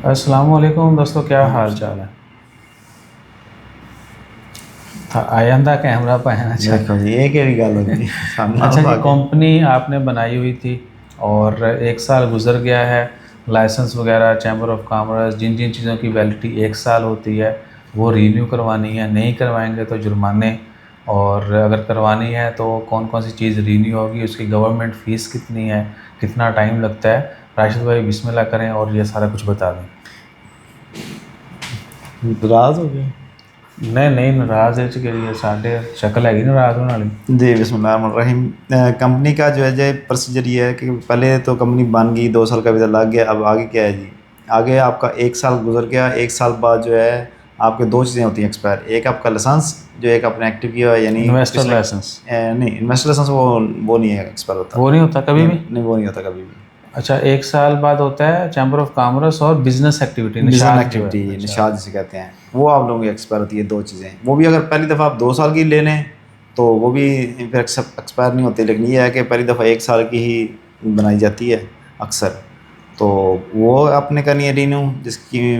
السلام علیکم دوستو، کیا حال چال ہے؟ آئندہ کیمرہ پہنا دیکھو جی یہ کیڑی گل ہوگی اچھا جی، کمپنی آپ نے بنائی ہوئی تھی اور 1 سال گزر گیا ہے، لائسنس وغیرہ چیمبر آف کامرس جن جن چیزوں کی ویلڈٹی 1 سال ہوتی ہے وہ رینیو کروانی ہے، نہیں کروائیں گے تو جرمانے، اور اگر کروانی ہے تو کون کون سی چیز رینیو ہوگی، اس کی گورنمنٹ فیس کتنی ہے، کتنا ٹائم لگتا ہے۔ راشد بھائی بسم اللہ کریں اور یہ سارا کچھ بتا دیں۔ ناراض ہو گئے؟ نہیں ناراض ہے کہ یہ ساڈے شکل ہے ناراض ہونے والی۔ جی بسم اللہ الرحمن الرحیم۔ کمپنی کا جو ہے پروسیجر یہ ہے کہ پہلے تو کمپنی بن گئی، 2 سال کا ویزا لگ گیا، اب آگے کیا ہے جی؟ آگے آپ کا 1 سال گزر گیا، 1 سال بعد جو ہے آپ کے 2 چیزیں ہوتی ہیں ایکسپائر۔ ایک آپ کا لائسنس جو ایک آپ نے ایکٹیو کیا ہوا ہے، یعنی انویسٹر لائسنس نہیں انویسٹر لائسنس وہ نہیں ہے ایکسپائر ہوتا، وہ نہیں ہوتا کبھی بھی؟ نہیں وہ نہیں ہوتا کبھی بھی۔ اچھا، 1 سال بعد ہوتا ہے چیمبر آف کامرس اور بزنس ایکٹیویٹی، بزنس نشاد جو ہے۔ ایکٹیویٹی نشاد جسے کہتے ہیں، وہ آپ لوگوں کی ایکسپائر ہوتی ہے 2 چیزیں۔ وہ بھی اگر پہلی دفعہ آپ 2 سال کی لے لیں تو وہ بھی پھر ایکسپائر نہیں ہوتی، لیکن یہ ہے کہ پہلی دفعہ 1 سال کی ہی بنائی جاتی ہے اکثر، تو وہ آپ نے کرنی ہے رینیو، جس کی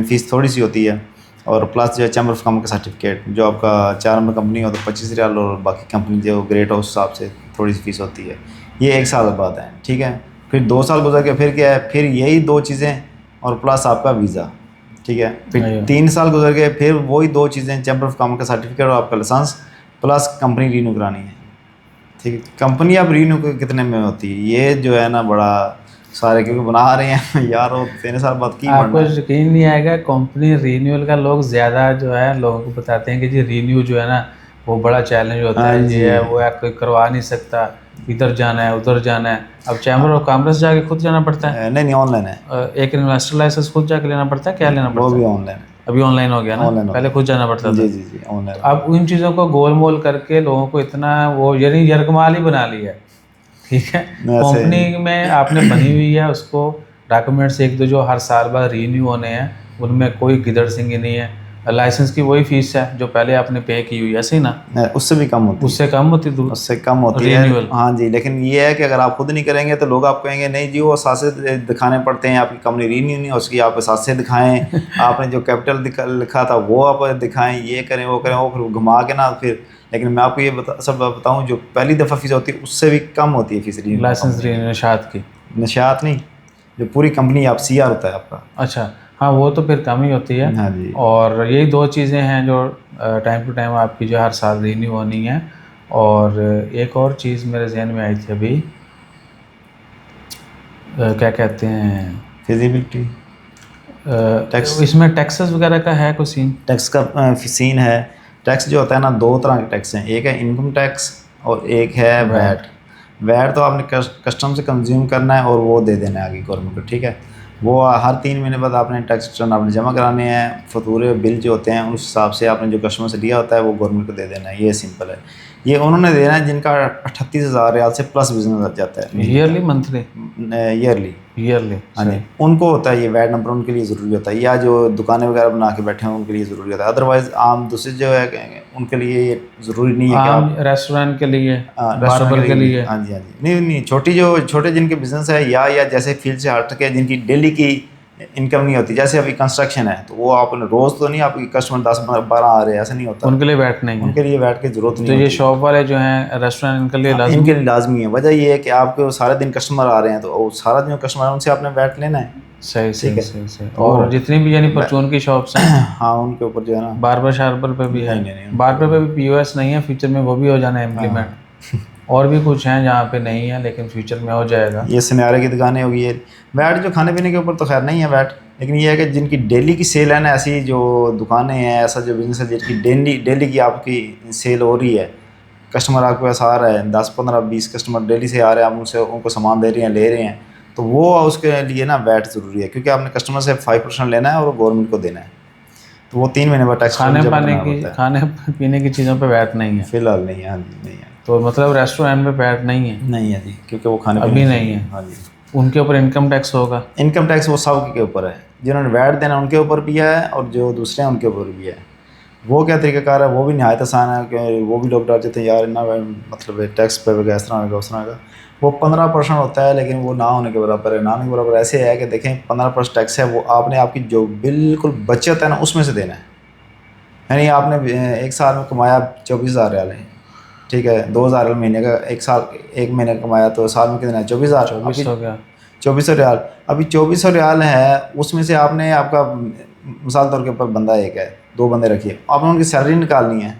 فیس تھوڑی سی ہوتی ہے، اور پلس جو ہے چیمبر آف کامرس کا سرٹیفکیٹ، جو آپ کا 4 نمبر کمپنی ہو تو 25 ریال، اور باقی کمپنی جو گریٹ ہو اس حساب سے تھوڑی سی فیس ہوتی ہے۔ یہ 1 سال بعد ہے، ٹھیک ہے۔ پھر 2 سال گزر کے پھر کیا ہے، پھر یہی 2 چیزیں اور پلس آپ کا ویزا، ٹھیک ہے۔ پھر 3 سال گزر گئے، پھر وہی 2 چیزیں، چیمبر آف کامرس کا سرٹیفکیٹ اور آپ کا لائسنس، پلس کمپنی رینیو کرانی ہے، ٹھیک ہے۔ کمپنی اب رینیو کتنے میں ہوتی ہے، یہ جو ہے نا بڑا سارے کیونکہ بنا رہے ہیں یار، وہ 3 سال بعد کی آپ کو بننا ہے۔ یقین نہیں آئے گا، کمپنی رینیول کا لوگ زیادہ جو ہے لوگوں کو بتاتے ہیں کہ جی رینیو جو ہے نا وہ بڑا چیلنج ہوتا ہے، ہاں یہ ہے جی، وہ ہے، کوئی کروا نہیں سکتا، ادھر جانا ہے ادھر جانا ہے۔ اب چیمبر آف کامرس جا کے خود جانا پڑتا ہے، نہیں آن لائن ہے، ایک انویسٹر لائسنس خود جا کے لینا پڑتا ہے، کیا لینا وہ پڑتا بھی ہے؟ آن لائن ہے، ابھی آن لائن ہو گیا نا، آن لائن ہو پہلے گیا۔ خود جانا پڑتا تھا۔ جی جی جی آن لائن ہو اب ان چیزوں کو گول مول کر کے لوگوں کو اتنا وہ یعنی یرغمال ہی بنا لیا ہے، ٹھیک ہے۔ گیا ایسے ہی۔ کمپنی میں آپ نے بنی ہوئی ہے، اس کو ڈاکومنٹس 1 2 جو ہر سال بعد رینیو ہونے ہیں، ان میں کوئی گدڑ سنگھی نہیں ہے۔ لائسنس کی وہی فیس ہے جو پہلے آپ نے پے کی ہوئی ہے، ایسے ہی نا؟ اس سے بھی کم ہوتی اس سے کم ہوتی ہے، اس سے کم ہوتی ہے، رینیول؟ ہاں جی۔ لیکن یہ ہے کہ اگر آپ خود نہیں کریں گے تو لوگ آپ کہیں گے نہیں جی وہ اثاثے دکھانے پڑتے ہیں، آپ کی کمپنی رینیو نہیں ہو سکی، آپ اثاثے دکھائیں، آپ نے جو کیپٹل لکھا تھا وہ آپ دکھائیں، یہ کریں وہ کریں، وہ پھر گھما کے نا پھر۔ لیکن میں آپ کو یہ سب بتاؤں، جو پہلی دفعہ فیس ہوتی ہے اس سے بھی کم ہوتی ہے فیس رینیو لائسنس کمپنی کی، رینیو نشاط کی؟ نشاط نہیں، جو پوری کمپنی آپ سی آر ہوتا ہے آپ کا۔ اچھا ہاں، وہ تو پھر کم ہی ہوتی ہے۔ ہاں جی، اور یہی 2 چیزیں ہیں جو ٹائم ٹو ٹائم آپ کی جو ہر سال رینیو ہونی ہے۔ اور ایک اور چیز میرے ذہن میں آئی تھی ابھی، کیا کہتے ہیں، فیزیبلٹی ٹیکس، اس میں ٹیکسز وغیرہ کا ہے کوئی سین؟ ٹیکس کا سین ہے۔ ٹیکس جو ہوتا ہے نا 2 طرح کے ٹیکس ہیں، ایک ہے انکم ٹیکس اور ایک ہے ویٹ۔ ویٹ تو آپ نے کسٹم سے کنزیوم کرنا ہے اور وہ دے دینا ہے آگے گورنمنٹ کو، ٹھیک ہے۔ وہ ہر 3 مہینے بعد آپ نے ٹیکس ریٹرن آپ نے جمع کرانے ہیں، فاتورے بل جو ہوتے ہیں اس حساب سے آپ نے جو کسٹمر سے لیا ہوتا ہے وہ گورنمنٹ کو دے دینا ہے، یہ سمپل ہے۔ یہ انہوں نے دینا ہے جن کا 38,000 ریال سے پلس بزنس جاتا ہے مہینے ایئرلی منتھلی؟ کا، ایئرلی، ایئرلی، ہاں جی۔ صحیح۔ ان کو ہوتا ہے یہ ویٹ نمبر، ان کے لیے ضروری ہوتا ہے، یا جو دکانیں وغیرہ بنا کے بیٹھے ہیں ان کے لیے ضروری ہوتا ہے۔ ادروائز عام دوسرے جو ہے ان کے لیے یہ ضروری نہیں ہے کہ عام آپ ریسٹورینٹ کے لیے، بار ڈھابل کے لیے؟ ہاں جی ہاں جی، نہیں چھوٹے جن کے بزنس ہے، یا جیسے فیلڈ سے ہٹ کے جن کی ڈیلی کی انکم نہیں ہوتی، جیسے ابھی کنسٹرکشن ہے تو وہ آپ نے روز تو نہیں، آپ کی کسٹمر 10 12 آ رہے ہیں، ایسا نہیں ہوتا، ان کے لیے ویٹ نہیں ان ہے؟ کے لیے ویٹ کی ضرورت نہیں تو یہ ہوتی۔ شاپ والے جو ہیں ریسٹورینٹ، ان کے لیے ان لازمی کے لیے لازمی ہے، وجہ یہ ہے کہ آپ کو سارے دن کسٹمر آ رہے ہیں تو سارا دن کسٹمر ان سے آپ نے ویٹ لینا ہے، صحیح ٹھیک صحیح ہے۔ صحیح صحیح۔ تو اور جتنی بھی یعنی پرچون کی شاپس ہیں، ہاں ان کے اوپر جو ہے نا، باربر شاربر پہ بھی ہے؟ نہیں باربر پہ بھی پی او ایس نہیں ہے، فیوچر میں وہ بھی ہو جانا ہے ہاں امپلیمنٹ۔ اور بھی کچھ ہیں جہاں پہ نہیں ہے لیکن فیوچر میں ہو جائے گا۔ یہ سنیارے کی دکانیں ہوگی، یہ ویٹ جو کھانے پینے کے اوپر تو خیر نہیں ہے ویٹ، لیکن یہ ہے کہ جن کی ڈیلی کی سیل ہے نا، ایسی جو دکانیں ہیں، ایسا جو بزنس ہے جن کی ڈیلی کی آپ کی سیل ہو رہی ہے، کسٹمر آپ کے پاس آ رہا ہے، 10 15 20 کسٹمر ڈیلی سے آ رہے ہیں، آپ ان کو سامان دے رہے ہیں، لے رہے ہیں، تو وہ اس کے لیے نا ویٹ ضروری ہے، کیونکہ آپ نے کسٹمر سے 5% لینا ہے اور وہ گورنمنٹ کو دینا ہے، تو وہ 3 مہینے بعد ٹیکس کھانے جمع پانے کرنا کی، پڑتا ہے۔ کھانے پینے کی چیزوں پہ ویٹ نہیں ہے فی الحال نہیں ہے، ہاں جی نہیں ہے، تو مطلب ریسٹورینٹ میں ویٹ نہیں ہے؟ نہیں ہے جی، کیونکہ وہ کھانے پینے ابھی کی نہیں چیزیں ہے۔ ہیں، ہاں جی۔ ان کے اوپر انکم ٹیکس ہوگا؟ انکم ٹیکس وہ سب کے اوپر ہے، جنہوں نے ویٹ دینا ان کے اوپر بھی ہے اور جو دوسرے ہیں ان کے اوپر بھی ہے۔ وہ کیا طریقہ کار ہے وہ بھی نہایت آسان ہے کہ وہ بھی لوگ ڈر جاتے ہیں یار مطلب ٹیکس پہ وغیرہ اس طرح ہوگا اس طرح ہوگا. وہ 15% ہوتا ہے لیکن وہ نہ ہونے کے برابر ہے. نہ ہونے کے برابر ایسے ہے کہ دیکھیں 15% ٹیکس ہے وہ آپ نے آپ کی جو بالکل بچت ہے نا اس میں سے دینا ہے. یعنی آپ نے ایک سال میں کمایا 24,000 ریال ہے, ٹھیک ہے, 2,000 مہینے کا, ایک مہینے کا کمایا تو سال میں کتنا ہے 24,000. 24 ہو گیا. 2400 ریال. ابھی 2400 ریال ہے, اس میں سے آپ نے آپ کا مثال طور کے اوپر بندہ ایک ہے, 2 بندے رکھیے, آپ نے ان کی سیلری نکالنی ہے,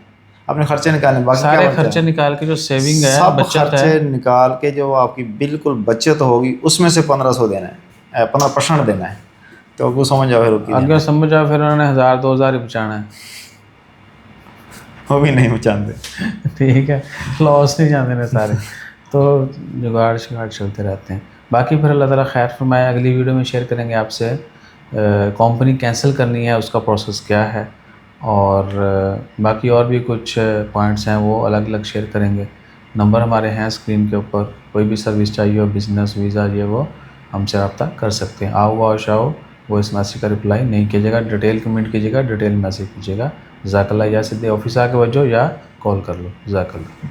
اپنے خرچے نکالنے, باقی کیا سارے بچا خرچے نکال کے جو سیونگ ہے سب بچت خرچے ہے نکال کے جو آپ کی بالکل بچت ہوگی اس میں سے 1500 دینا ہے, 15% دینا ہے. تو وہ سمجھ جاؤ پھر وہ کی اگر دینا ہے. سمجھ آؤ پھر انہوں نے 1,000-2,000 ہی بچانا ہے. وہ بھی نہیں بچاتے. ٹھیک ہے, لاس نہیں جانے نا سارے, تو جگاڑ شگاڑ چلتے رہتے ہیں. باقی پھر اللہ تعالیٰ خیر فرمائے, اگلی ویڈیو میں شیئر کریں گے آپ سے کمپنی کینسل کرنی ہے اس کا پروسیس کیا ہے, اور باقی اور بھی کچھ پوائنٹس ہیں وہ الگ الگ شیئر کریں گے. نمبر ہمارے ہیں اسکرین کے اوپر, کوئی بھی سروس چاہیے ہو, بزنس ویزا یہ وہ ہم سے رابطہ کر سکتے ہیں. آؤ شاؤ وہ اس میسیج کا رپلائی نہیں کیجیے گا, ڈیٹیل کمنٹ کیجیے گا, ڈیٹیل میسیج کیجیے گا. جزاک اللہ. یا سیدھے آفس آ کے وجہ یا کال کر لو. جزاک اللہ.